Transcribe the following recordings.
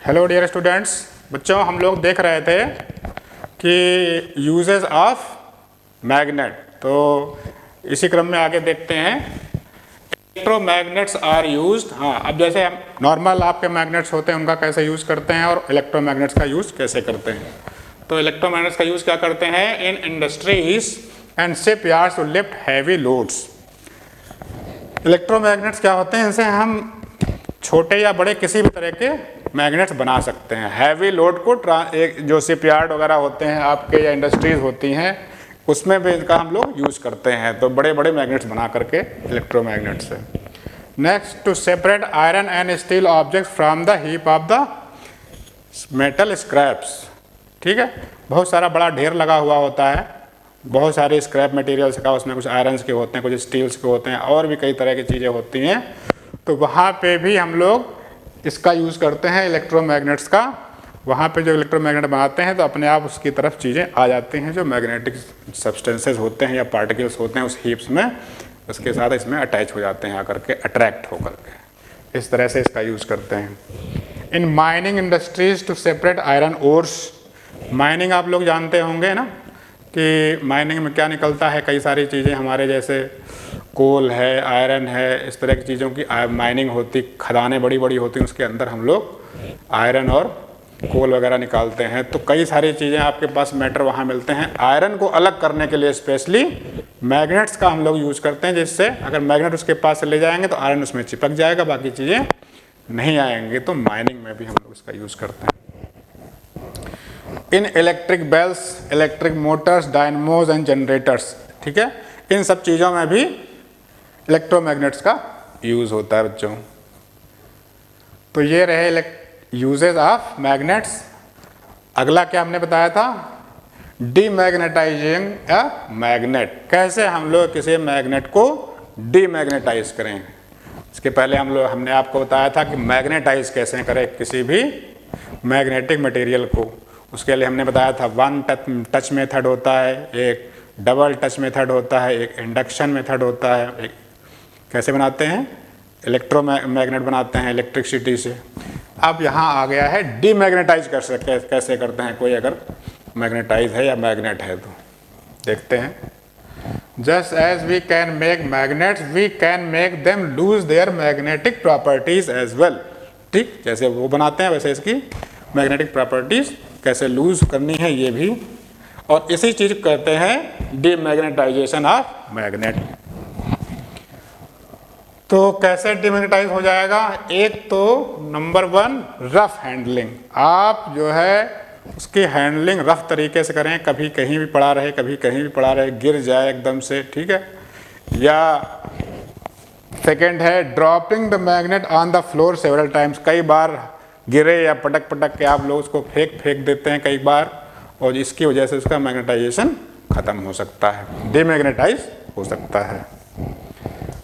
Hello dear students. बच्चों, हम लोग देख रहे थे कि यूजेस ऑफ मैग्नेट, तो इसी क्रम में आगे देखते हैं। Electromagnets are used. हाँ, अब जैसे हम नॉर्मल आपके मैग्नेट्स होते हैं उनका कैसे यूज़ करते हैं और इलेक्ट्रोमैग्नेट्स का यूज़ कैसे करते हैं। तो इलेक्ट्रोमैग्नेट्स का यूज़ क्या करते हैं in industries and shipyards to lift heavy loads. Electromagnets क्या होते हैं, इनसे हम छोटे या बड़े किसी भी तरह के मैग्नेट्स बना सकते हैं। हैवी लोड को एक जो शिप यार्ड वगैरह होते हैं आपके या इंडस्ट्रीज होती हैं उसमें भी इनका हम लोग यूज़ करते हैं, तो बड़े बड़े मैग्नेट्स बना करके इलेक्ट्रोमैग्नेट्स से। Next, to separate iron and steel objects from the heap of the metal scraps. ठीक है, बहुत सारा बड़ा ढेर लगा हुआ होता है, बहुत सारे स्क्रैप मटेरियल्स का, उसमें कुछ आयरन्स के होते हैं, कुछ स्टील्स के होते हैं और भी कई तरह की चीज़ें होती हैं। तो वहाँ पे भी हम लोग इसका यूज़ करते हैं इलेक्ट्रोमैग्नेट्स का। वहाँ पे जो इलेक्ट्रोमैग्नेट बनाते हैं तो अपने आप उसकी तरफ चीज़ें आ जाती हैं, जो मैग्नेटिक सब्सटेंसेस होते हैं या पार्टिकल्स होते हैं उस हीप्स में, उसके साथ इसमें अटैच हो जाते हैं आकर के, अट्रैक्ट होकर के। इस तरह से इसका यूज़ करते हैं। In mining industries to separate iron ores. Mining आप लोग जानते होंगे ना कि माइनिंग में क्या निकलता है, कई सारी चीज़ें हमारे जैसे कोल है, आयरन है, इस तरह की चीज़ों की माइनिंग होती, खदानें बड़ी बड़ी होती हैं, उसके अंदर हम लोग आयरन और कोल वगैरह निकालते हैं। तो कई सारी चीज़ें आपके पास मैटर वहाँ मिलते हैं। आयरन को अलग करने के लिए स्पेशली मैग्नेट्स का हम लोग यूज़ करते हैं, जिससे अगर मैग्नेट उसके पास से ले जाएंगे तो आयरन उसमें चिपक जाएगा, बाकी चीज़ें नहीं आएंगी। तो माइनिंग में भी हम लोग इसका यूज़ करते हैं। In electric bells, electric motors, dynamos and generators. ठीक है, इन सब चीज़ों में भी इलेक्ट्रोमैग्नेट्स का यूज़ होता है बच्चों। तो ये रहे यूजेस ऑफ मैग्नेट्स। अगला क्या हमने बताया था, डीमैग्नेटाइजिंग अ मैग्नेट। कैसे हम लोग किसी मैग्नेट को डीमैग्नेटाइज करें। इसके पहले हमने आपको बताया था कि मैग्नेटाइज कैसे करें किसी भी मैग्नेटिक मटेरियल को। उसके लिए हमने बताया था वन टच मेथड होता है, एक डबल टच मेथड होता है, एक इंडक्शन मेथड होता है। एक कैसे बनाते हैं, इलेक्ट्रोमैग्नेट बनाते हैं इलेक्ट्रिसिटी से। अब यहाँ आ गया है डीमैग्नेटाइज कैसे करते हैं कोई अगर मैग्नेटाइज है या मैग्नेट है। तो देखते हैं। Just as we can make magnets we can make them lose their magnetic properties as well. ठीक, जैसे वो बनाते हैं वैसे इसकी मैग्नेटिक प्रॉपर्टीज कैसे लूज करनी है ये भी, और इसी चीज कहते हैं डीमैग्नेटाइजेशन ऑफ मैग्नेट। तो कैसे डीमैग्नेटाइज हो जाएगा, एक तो नंबर 1 रफ हैंडलिंग। आप जो है उसकी हैंडलिंग रफ तरीके से करें, कभी कहीं भी पड़ा रहे, कभी कहीं भी पड़ा रहे, गिर जाए एकदम से। ठीक है, या सेकेंड है dropping the magnet on the floor several times. कई बार गिरे या पटक पटक के आप लोग उसको फेंक देते हैं कई बार, और इसकी वजह से उसका मैग्नेटाइजेशन खत्म हो सकता है, डीमैग्नेटाइज हो सकता है।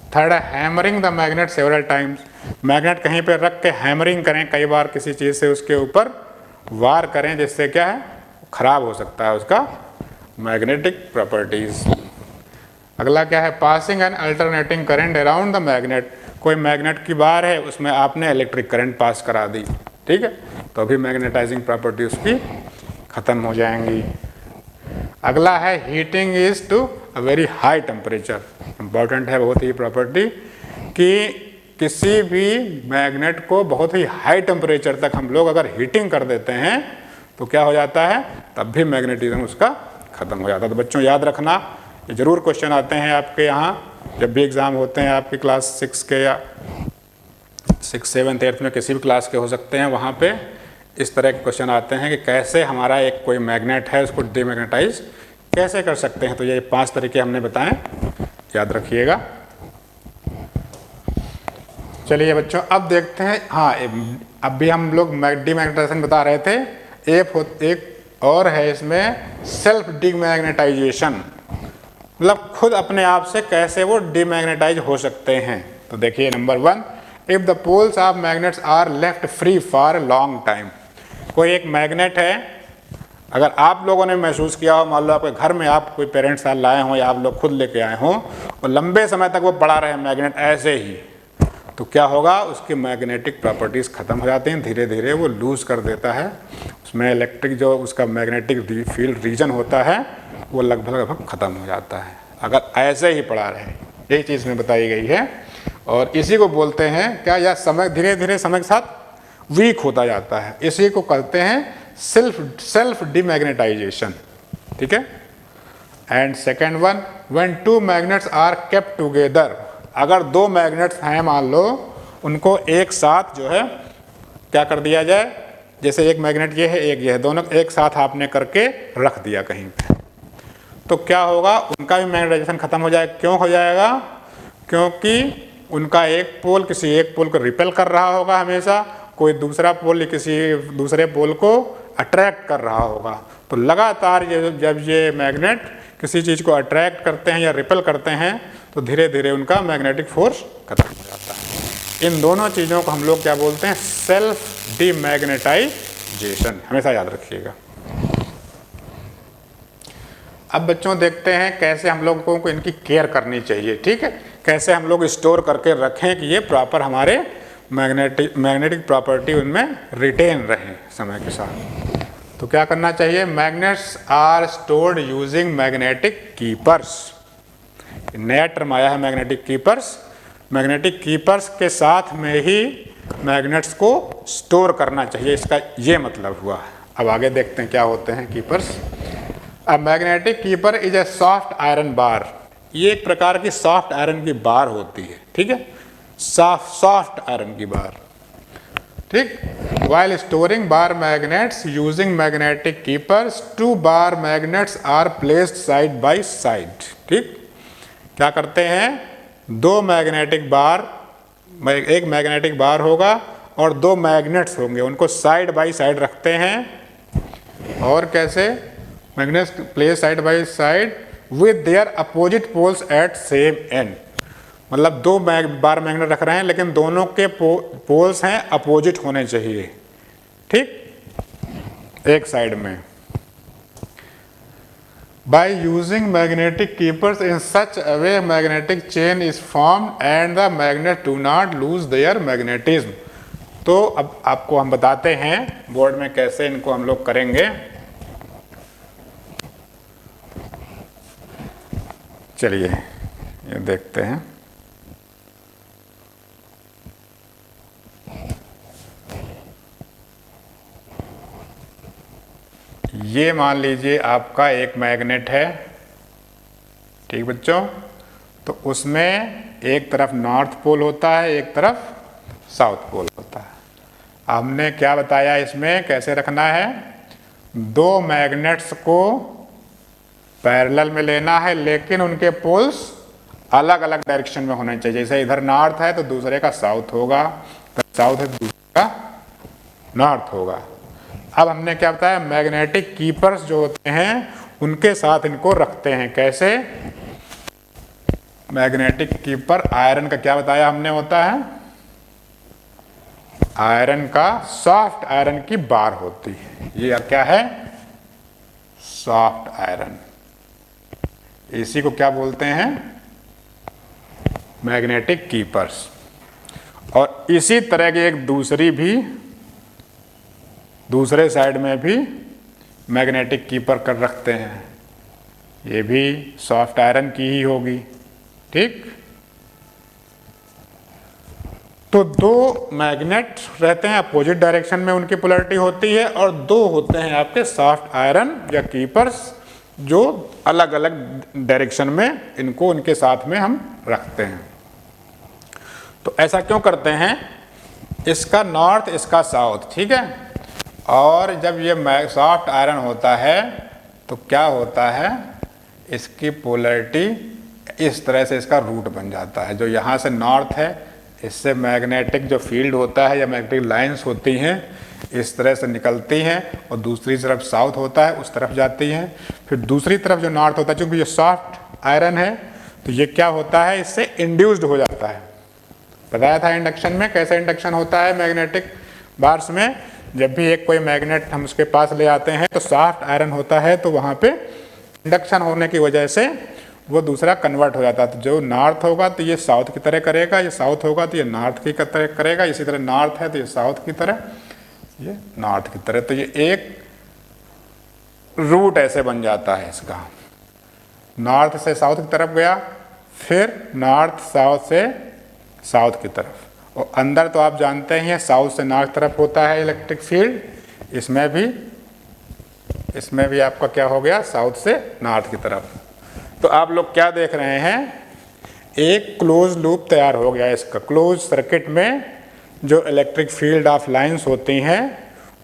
थर्ड है hammering the magnet several times. Magnet कहीं पे रख के हैमरिंग करें, कई बार किसी चीज़ से उसके ऊपर वार करें, जिससे क्या है खराब हो सकता है उसका मैग्नेटिक प्रॉपर्टीज। अगला क्या है, passing and alternating current around the magnet. कोई मैग्नेट की बार है, उसमें आपने इलेक्ट्रिक करंट पास करा दी, ठीक है, तो अभी मैग्नेटाइजिंग प्रॉपर्टी उसकी खत्म हो जाएंगी। अगला है heating is to a very high temperature. Important है बहुत ही प्रॉपर्टी कि किसी भी मैग्नेट को बहुत ही हाई टेम्परेचर तक हम लोग अगर हीटिंग कर देते हैं तो क्या हो जाता है, तब भी मैग्नेटिज्म उसका खत्म हो जाता है। तो बच्चों याद रखना, ये जरूर क्वेश्चन आते हैं आपके यहाँ जब भी एग्ज़ाम होते हैं आपकी क्लास 6 के या 6, 7, 8 में किसी भी क्लास के हो सकते हैं। वहाँ पे इस तरह के क्वेश्चन आते हैं कि कैसे हमारा एक कोई मैग्नेट है उसको डीमैग्नेटाइज कैसे कर सकते हैं। तो ये 5 तरीके हमने बताएं, याद रखिएगा। चलिए बच्चों, अब देखते हैं। हाँ, अब भी हम लोग डीमैग्नेटाइजेशन बता रहे थे। एक और है इसमें सेल्फ डीमैग्नेटाइजेशन, मतलब खुद अपने आप से कैसे वो डीमैग्नेटाइज हो सकते हैं। तो देखिए number 1, if the poles of magnets are left free for long time. कोई एक मैग्नेट है, अगर आप लोगों ने महसूस किया हो, मान लो आपके घर में आप कोई पेरेंट्स साथ लाए हों या आप लोग खुद लेके आए हों और लंबे समय तक वो पड़ा रहे मैग्नेट ऐसे ही, तो क्या होगा, उसकी मैग्नेटिक प्रॉपर्टीज़ ख़त्म हो जाती हैं, धीरे धीरे वो लूज़ कर देता है, उसमें इलेक्ट्रिक जो उसका मैग्नेटिक फील्ड रीजन होता है वो लगभग लगभग ख़त्म हो जाता है, अगर ऐसे ही पड़ा रहे। यही चीज़ में बताई गई है और इसी को बोलते हैं क्या, यह समय धीरे धीरे समय के साथ वीक होता जाता है, इसी को कहते हैं सेल्फ डीमैग्नेटाइजेशन। ठीक है। And second one, when two magnets are kept together, अगर दो मैग्नेट्स हैं मान लो, उनको एक साथ जो है क्या कर दिया जाए, जैसे एक मैग्नेट ये है एक ये है, दोनों एक साथ आपने करके रख दिया कहीं पे, तो क्या होगा, उनका भी मैग्नेटाइजेशन खत्म हो जाएगा। क्यों हो जाएगा, क्योंकि उनका एक पोल किसी एक पोल को रिपेल कर रहा होगा हमेशा, कोई दूसरा पोल किसी दूसरे पोल को अट्रैक्ट कर रहा होगा। तो लगातार जब ये मैग्नेट किसी चीज़ को अट्रैक्ट करते हैं या रिपेल करते हैं तो धीरे धीरे उनका मैग्नेटिक फोर्स खत्म हो जाता है। इन दोनों चीज़ों को हम लोग क्या बोलते हैं, सेल्फ डीमैग्नेटाइजेशन, हमेशा याद रखिएगा। अब बच्चों देखते हैं कैसे हम लोगों को इनकी केयर करनी चाहिए। ठीक है, कैसे हम लोग स्टोर करके रखें कि ये प्रॉपर हमारे मैग्नेटिक प्रॉपर्टी उनमें रिटेन रहे समय के साथ। तो क्या करना चाहिए, magnets are stored using magnetic keepers. नया टर्म आया है मैग्नेटिक कीपर्स। मैग्नेटिक कीपर्स के साथ में ही मैग्नेट्स को स्टोर करना चाहिए, इसका ये मतलब हुआ। अब आगे देखते हैं क्या होते हैं keepers. A magnetic keeper is a soft iron bar, ये एक प्रकार की सॉफ्ट आयरन की बार होती है। ठीक है, सॉफ्ट आयरन की बार। ठीक, while storing bar magnets using magnetic keepers, two bar magnets are placed side by side. ठीक, क्या करते हैं, दो मैग्नेटिक बार, एक मैग्नेटिक बार होगा और दो मैग्नेट्स होंगे, उनको साइड बाय साइड रखते हैं। और कैसे, magnets place side by side with their opposite poles at same end, मतलब दो बार मैग्नेट रख रहे हैं लेकिन दोनों के पोल्स हैं अपोजिट होने चाहिए। ठीक, एक साइड में। By using magnetic keepers in such a way magnetic chain is formed and the magnet do not lose their magnetism. तो अब आपको हम बताते हैं बोर्ड में कैसे इनको हम लोग करेंगे। चलिए ये देखते हैं। ये मान लीजिए आपका एक मैग्नेट है। ठीक बच्चों, तो उसमें एक तरफ नॉर्थ पोल होता है, एक तरफ साउथ पोल होता है। हमने क्या बताया इसमें कैसे रखना है, दो मैग्नेट्स को पैरेलल में लेना है लेकिन उनके पोल्स अलग अलग डायरेक्शन में होने चाहिए। जैसे इधर नॉर्थ है तो दूसरे का साउथ होगा, साउथ है तो दूसरे का नॉर्थ होगा। अब हमने क्या बताया, मैग्नेटिक कीपर्स जो होते हैं उनके साथ इनको रखते हैं। कैसे, मैग्नेटिक कीपर आयरन का क्या बताया हमने होता है, आयरन का सॉफ्ट आयरन की बार होती है। ये क्या है, सॉफ्ट आयरन। इसी को क्या बोलते हैं, मैग्नेटिक कीपर्स। और इसी तरह की एक दूसरे साइड में भी मैग्नेटिक कीपर कर रखते हैं, ये भी सॉफ्ट आयरन की ही होगी। ठीक, तो दो मैग्नेट रहते हैं अपोजिट डायरेक्शन में, उनकी पोलैरिटी होती है, और दो होते हैं आपके सॉफ्ट आयरन या कीपर्स जो अलग अलग डायरेक्शन में इनको उनके साथ में हम रखते हैं। तो ऐसा क्यों करते हैं, इसका नॉर्थ इसका साउथ। ठीक है, और जब ये सॉफ्ट आयरन होता है तो क्या होता है, इसकी पोलैरिटी इस तरह से इसका रूट बन जाता है। जो यहाँ से नॉर्थ है इससे मैग्नेटिक जो फील्ड होता है या मैग्नेटिक लाइंस होती हैं इस तरह से निकलती हैं और दूसरी तरफ साउथ होता है उस तरफ जाती हैं। फिर दूसरी तरफ जो नॉर्थ होता है, चूँकि ये सॉफ्ट आयरन है तो ये क्या होता है, इससे इंड्यूस्ड हो जाता है। बताया था इंडक्शन में कैसे इंडक्शन होता है मैग्नेटिक बार्स में। जब भी एक कोई मैग्नेट हम उसके पास ले आते हैं तो सॉफ्ट आयरन होता है, तो वहाँ पे इंडक्शन होने की वजह से वो दूसरा कन्वर्ट हो जाता है। तो जो नॉर्थ होगा तो ये साउथ की तरह करेगा, ये साउथ होगा तो ये नॉर्थ की तरह करेगा, इसी तरह नॉर्थ है तो ये साउथ की तरह, ये नॉर्थ की तरह। तो ये एक रूट ऐसे बन जाता है इसका, नॉर्थ से साउथ की तरफ गया, फिर नॉर्थ साउथ से साउथ की तरफ, और अंदर तो आप जानते ही हैं साउथ से नॉर्थ तरफ होता है इलेक्ट्रिक फील्ड, इसमें भी आपका क्या हो गया, साउथ से नॉर्थ की तरफ। तो आप लोग क्या देख रहे हैं, एक क्लोज लूप तैयार हो गया इसका। क्लोज सर्किट में जो इलेक्ट्रिक फील्ड ऑफ लाइंस होती हैं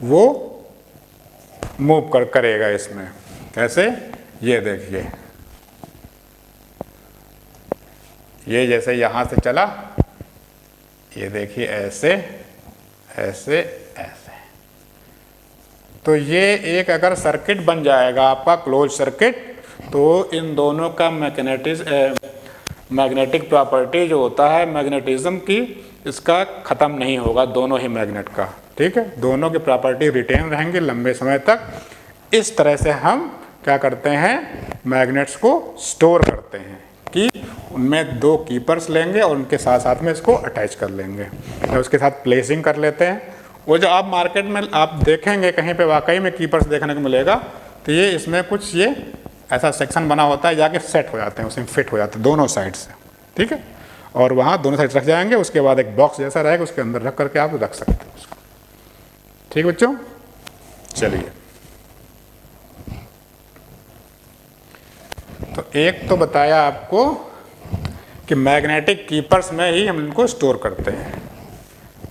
वो मूव करेगा इसमें। कैसे, ये देखिए, ये जैसे यहाँ से चला, ये देखिए ऐसे ऐसे ऐसे। तो ये एक अगर सर्किट बन जाएगा आपका क्लोज सर्किट, तो इन दोनों का मैग्नेटिक प्रॉपर्टी जो होता है मैग्नेटिज्म की, इसका ख़त्म नहीं होगा, दोनों ही मैग्नेट का। ठीक है, दोनों की प्रॉपर्टी रिटेन रहेंगे लंबे समय तक। इस तरह से हम क्या करते हैं, मैग्नेट्स को स्टोर करते हैं कि उनमें दो कीपर्स लेंगे और उनके साथ साथ में इसको अटैच कर लेंगे, तो उसके साथ प्लेसिंग कर लेते हैं। वो जो आप मार्केट में आप देखेंगे कहीं पे वाकई में कीपर्स देखने को मिलेगा, तो ये इसमें कुछ ये ऐसा सेक्शन बना होता है, जाके सेट हो जाते हैं, उसमें फिट हो जाते हैं दोनों साइड से। ठीक है, और वहाँ दोनों साइड रख जाएंगे, उसके बाद एक बॉक्स जैसा रहेगा, उसके अंदर रख करके आप रख सकते हैं उसको। ठीक बच्चों, चलिए, तो एक तो बताया आपको कि मैग्नेटिक कीपर्स में ही हम इनको स्टोर करते हैं।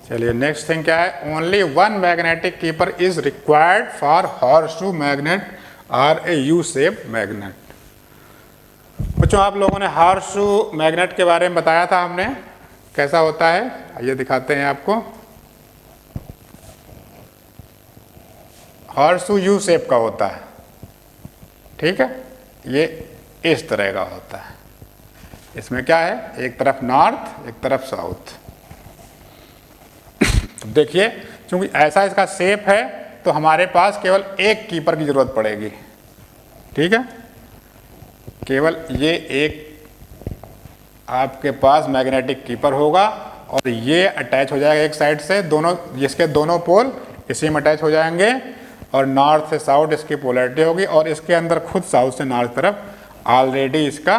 चलिए नेक्स्ट थिंग क्या है, only one magnetic keeper is required for horseshoe magnet और ए यू शेप मैग्नेट। बच्चों आप लोगों ने हॉर्सशू मैग्नेट के बारे में बताया था हमने, कैसा होता है, आइए दिखाते हैं आपको। हॉर्सशू यू शेप का होता है। ठीक है, ये इस तरह का होता है। इसमें क्या है, एक तरफ नॉर्थ एक तरफ साउथ। देखिए, क्योंकि ऐसा इसका शेप है तो हमारे पास केवल एक कीपर की जरूरत पड़ेगी। ठीक है, केवल ये एक आपके पास मैग्नेटिक कीपर होगा और ये अटैच हो जाएगा एक साइड से, दोनों जिसके दोनों पोल इसी में अटैच हो जाएंगे, और नॉर्थ से साउथ इसकी पोलैरिटी होगी, और इसके अंदर खुद साउथ से नॉर्थ तरफ ऑलरेडी इसका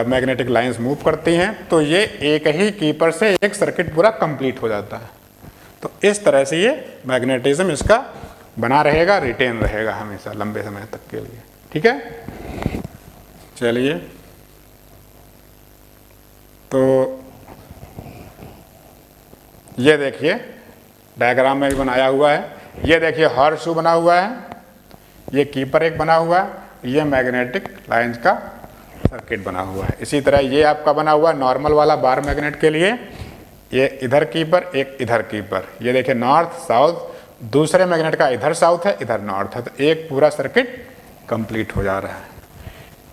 मैग्नेटिक लाइंस मूव करती हैं। तो ये एक ही कीपर से एक सर्किट पूरा कंप्लीट हो जाता है। तो इस तरह से ये मैग्नेटिज्म इसका बना रहेगा, रिटेन रहेगा हमेशा लंबे समय तक के लिए। ठीक है, चलिए, तो ये देखिए डायग्राम में भी बनाया हुआ है। ये देखिए हॉर्सशू बना हुआ है, ये कीपर एक बना हुआ है, ये मैग्नेटिक लाइंस का सर्किट बना हुआ है। इसी तरह ये आपका बना हुआ है नॉर्मल वाला बार मैग्नेट के लिए, ये इधर कीपर एक इधर कीपर। ये देखिए नॉर्थ साउथ, दूसरे मैग्नेट का इधर साउथ है इधर नॉर्थ है, तो एक पूरा सर्किट कंप्लीट हो जा रहा है।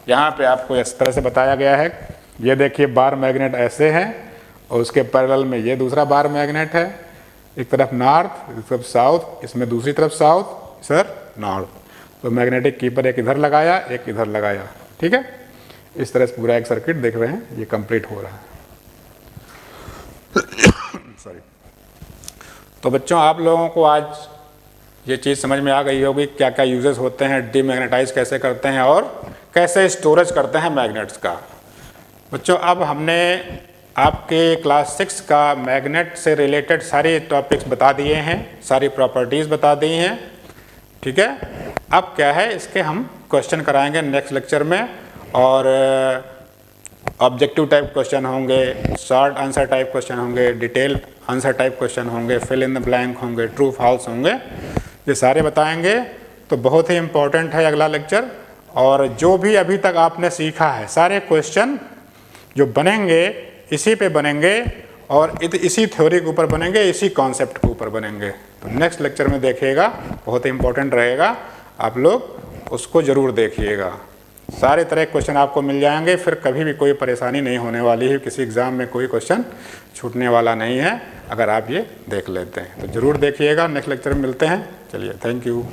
यहाँ पे आपको इस तरह से बताया गया है। ये देखिए बार मैग्नेट ऐसे हैं और उसके पैरेलल में ये दूसरा बार मैग्नेट है, एक तरफ नॉर्थ एक तरफ साउथ, इसमें दूसरी तरफ साउथ सर नॉर्थ। तो मैग्नेटिक कीपर एक इधर लगाया एक इधर लगाया। ठीक है, इस तरह से पूरा एक सर्किट देख रहे हैं, ये कंप्लीट हो रहा है। सॉरी। तो बच्चों आप लोगों को आज ये चीज़ समझ में आ गई होगी क्या क्या यूजेस होते हैं, डीमैग्नेटाइज कैसे करते हैं और कैसे स्टोरेज करते हैं मैग्नेट्स का। बच्चों अब हमने आपके क्लास 6 का मैग्नेट से रिलेटेड सारे टॉपिक्स बता दिए हैं, सारी प्रॉपर्टीज़ बता दी हैं। ठीक है, अब क्या है इसके हम क्वेश्चन कराएंगे नेक्स्ट लेक्चर में, और ऑब्जेक्टिव टाइप क्वेश्चन होंगे, शॉर्ट आंसर टाइप क्वेश्चन होंगे, डिटेल आंसर टाइप क्वेश्चन होंगे, फिल इन द ब्लैंक होंगे, ट्रू फॉल्स होंगे, ये सारे बताएंगे। तो बहुत ही इम्पोर्टेंट है अगला लेक्चर। और जो भी अभी तक आपने सीखा है सारे क्वेश्चन जो बनेंगे इसी पे बनेंगे, और इसी थ्योरी के ऊपर बनेंगे, इसी कॉन्सेप्ट के ऊपर बनेंगे। तो नेक्स्ट लेक्चर में देखिएगा, बहुत ही इम्पोर्टेंट रहेगा, आप लोग उसको ज़रूर देखिएगा। सारे तरह के क्वेश्चन आपको मिल जाएंगे, फिर कभी भी कोई परेशानी नहीं होने वाली है, किसी एग्ज़ाम में कोई क्वेश्चन छूटने वाला नहीं है अगर आप ये देख लेते हैं। तो ज़रूर देखिएगा, नेक्स्ट लेक्चर में मिलते हैं। चलिए, थैंक यू।